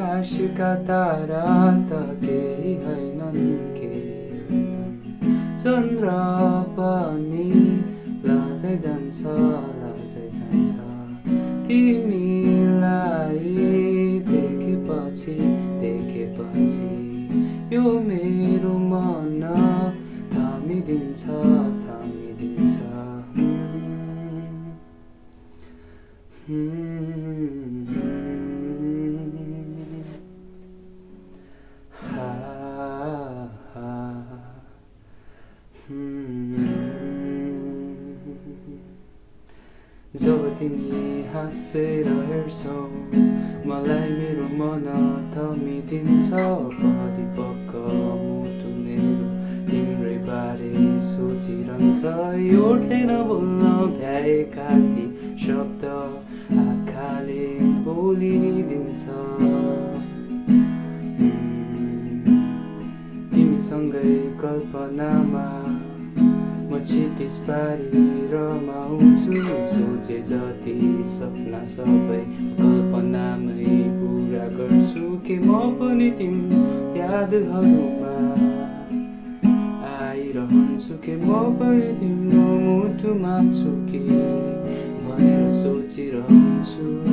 आकाशका तारा त केही हैनन्, चन्द्र पनि लाजै जान्छ तिमीलाई देखेपछि यो मेरो मन थामिदिन्छ जब तिमी हाँसेर हेर्छौ मलाई मेरो मन थमिदिन्छ परिपक्व मुटु मेरो तिम्रै बारे सोचिरहन्छ योठले नबोल्न भ्याएका ती शब्द आँखाले बोलिदिन्छ तिमीसँगै कल्पनामा म क्षितिज पारी रमाउँछु सोचे जति सपना सबै कल्पनामै पुरा गर्छु के म पनि तिम्रो यादहरूमा आइरहन्छु के म पनि तिम्रो मुटुमा छु कि भनेर सोचिरहन्छु